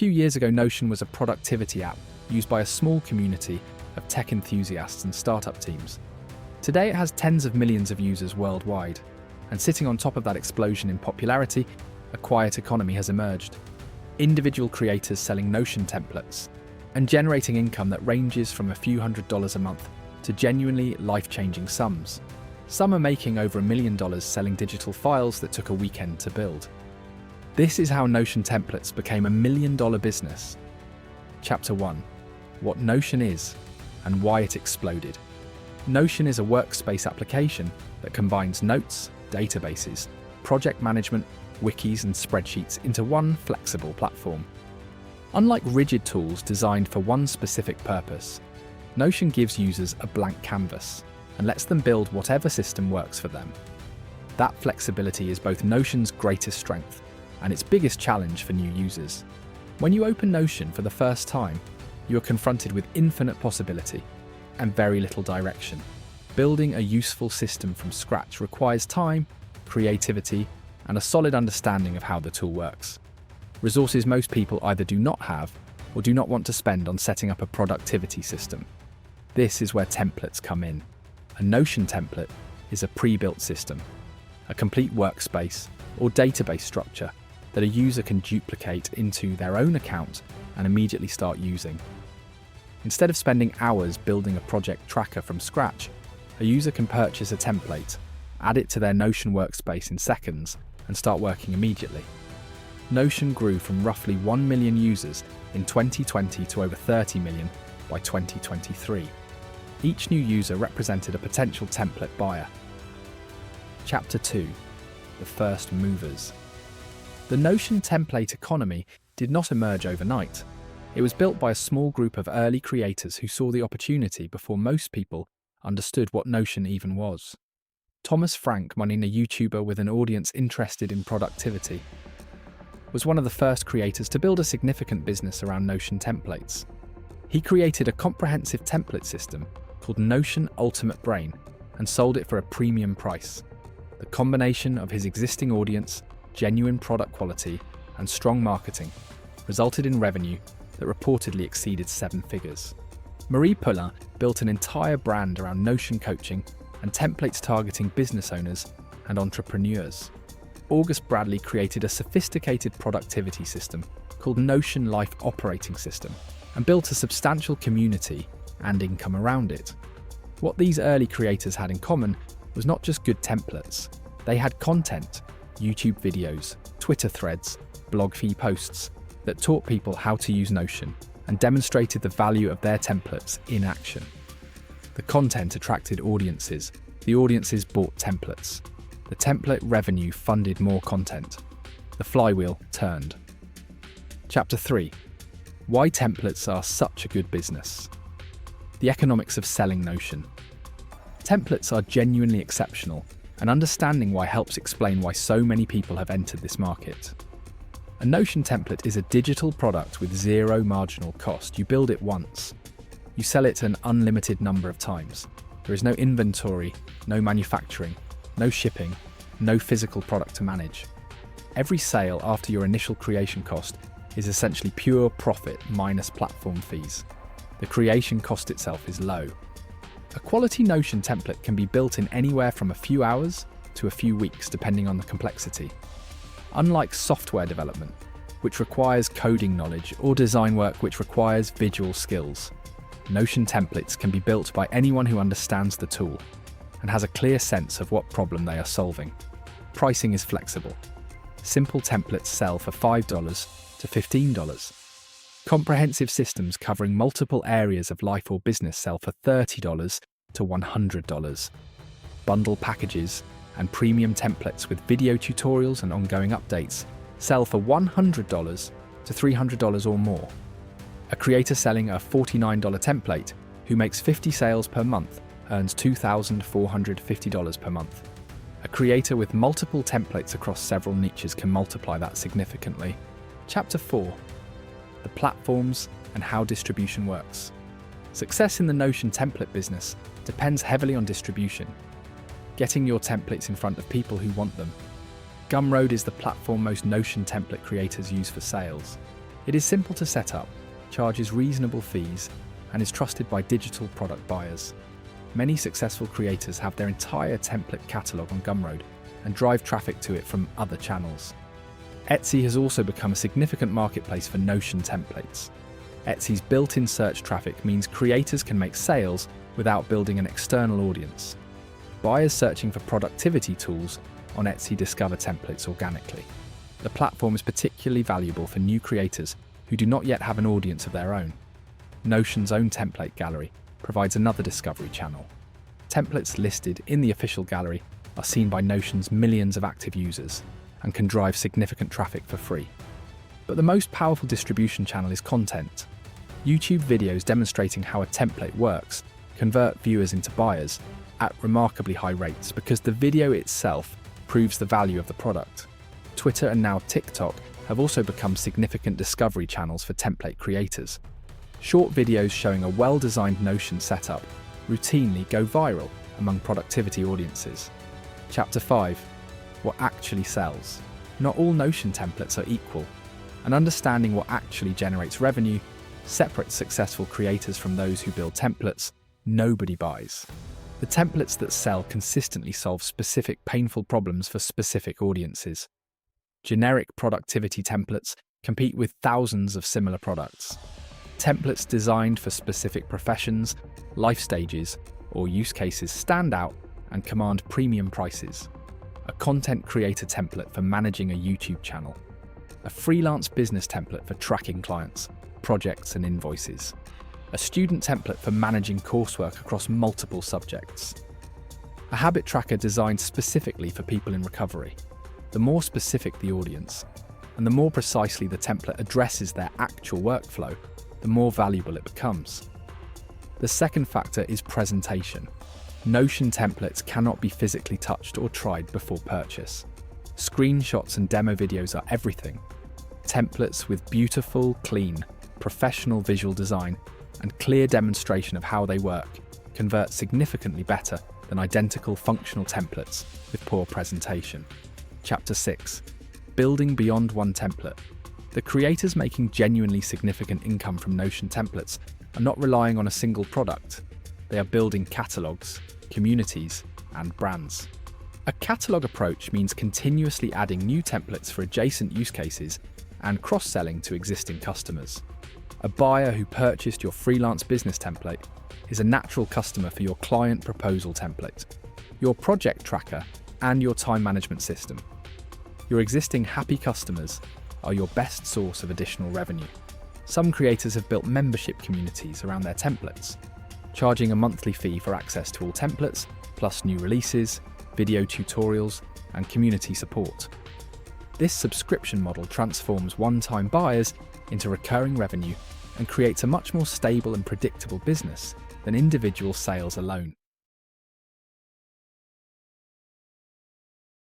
few years ago, Notion was a productivity app used by a small community of tech enthusiasts and startup teams. Today it has tens of millions of users worldwide, and sitting on top of that explosion in popularity, a quiet economy has emerged. Individual creators selling Notion templates and generating income that ranges from a few $100s a month to genuinely life-changing sums. Some are making over $1 million selling digital files that took a weekend to build. This is how Notion templates became $1 million business. Chapter 1. What Notion is and why it exploded. Notion is a workspace application that combines notes, databases, project management, wikis and spreadsheets into one flexible platform. Unlike rigid tools designed for one specific purpose, Notion gives users a blank canvas and lets them build whatever system works for them. That flexibility is both Notion's greatest strength and its biggest challenge for new users. When you open Notion for the first time, you are confronted with infinite possibility and very little direction. Building a useful system from scratch requires time, creativity, and a solid understanding of how the tool works. Resources most people either do not have or do not want to spend on setting up a productivity system. This is where templates come in. A Notion template is a pre-built system, a complete workspace or database structure that a user can duplicate into their own account and immediately start using. Instead of spending hours building a project tracker from scratch, a user can purchase a template, add it to their Notion workspace in seconds, and start working immediately. Notion grew from roughly 1 million users in 2020 to over 30 million by 2023. Each new user represented a potential template buyer. Chapter 2. The first movers. The Notion template economy did not emerge overnight. It was built by a small group of early creators who saw the opportunity before most people understood what Notion even was. Thomas Frank, a YouTuber with an audience interested in productivity, was one of the first creators to build a significant business around Notion templates. He created a comprehensive template system called Notion Ultimate Brain and sold it for a premium price. The combination of his existing audience, genuine product quality, and strong marketing resulted in revenue that reportedly exceeded 7 figures. Marie Poulin built an entire brand around Notion coaching and templates targeting business owners and entrepreneurs. August Bradley created a sophisticated productivity system called Notion Life Operating System and built a substantial community and income around it. What these early creators had in common was not just good templates. They had content, YouTube videos, Twitter threads, blog feed posts that taught people how to use Notion and demonstrated the value of their templates in action. The content attracted audiences. The audiences bought templates. The template revenue funded more content. The flywheel turned. Chapter 3. Why templates are such a good business. The economics of selling Notion. Templates are genuinely exceptional, and understanding why helps explain why so many people have entered this market. A Notion template is a digital product with zero marginal cost. You build it once. You sell it an unlimited number of times. There is no inventory, no manufacturing, no shipping, no physical product to manage. Every sale after your initial creation cost is essentially pure profit minus platform fees. The creation cost itself is low. A quality Notion template can be built in anywhere from a few hours to a few weeks, depending on the complexity. Unlike software development, which requires coding knowledge, or design work which requires visual skills, Notion templates can be built by anyone who understands the tool and has a clear sense of what problem they are solving. Pricing is flexible. Simple templates sell for $5 to $15. Comprehensive systems covering multiple areas of life or business sell for $30 to $100. Bundle packages and premium templates with video tutorials and ongoing updates sell for $100 to $300 or more. A creator selling a $49 template who makes 50 sales per month earns $2,450 per month. A creator with multiple templates across several niches can multiply that significantly. Chapter 4. The platforms and how distribution works. Success in the Notion template business depends heavily on distribution. Getting your templates in front of people who want them. Gumroad is the platform most Notion template creators use for sales. It is simple to set up, charges reasonable fees, and is trusted by digital product buyers. Many successful creators have their entire template catalogue on Gumroad and drive traffic to it from other channels. Etsy has also become a significant marketplace for Notion templates. Etsy's built-in search traffic means creators can make sales without building an external audience. Buyers searching for productivity tools on Etsy discover templates organically. The platform is particularly valuable for new creators who do not yet have an audience of their own. Notion's own template gallery provides another discovery channel. Templates listed in the official gallery are seen by Notion's millions of active users and can drive significant traffic for free. But the most powerful distribution channel is content. YouTube videos demonstrating how a template works convert viewers into buyers at remarkably high rates because the video itself proves the value of the product. Twitter and now TikTok have also become significant discovery channels for template creators. Short videos showing a well-designed Notion setup routinely go viral among productivity audiences. Chapter 5. What actually sells? Not all Notion templates are equal, and understanding what actually generates revenue separates successful creators from those who build templates nobody buys. The templates that sell consistently solve specific painful problems for specific audiences. Generic productivity templates compete with thousands of similar products. Templates designed for specific professions, life stages, or use cases stand out and command premium prices. A content creator template for managing a YouTube channel. A freelance business template for tracking clients, projects, and invoices. A student template for managing coursework across multiple subjects. A habit tracker designed specifically for people in recovery. The more specific the audience, and the more precisely the template addresses their actual workflow, the more valuable it becomes. The second factor is presentation. Notion templates cannot be physically touched or tried before purchase. Screenshots and demo videos are everything. Templates with beautiful, clean, professional visual design and clear demonstration of how they work convert significantly better than identical functional templates with poor presentation. Chapter 6. Building beyond one template. The creators making genuinely significant income from Notion templates are not relying on a single product. They are building catalogs, communities, and brands. A catalog approach means continuously adding new templates for adjacent use cases and cross-selling to existing customers. A buyer who purchased your freelance business template is a natural customer for your client proposal template, your project tracker, and your time management system. Your existing happy customers are your best source of additional revenue. Some creators have built membership communities around their templates, charging a monthly fee for access to all templates, plus new releases, video tutorials, and community support. This subscription model transforms one-time buyers into recurring revenue and creates a much more stable and predictable business than individual sales alone.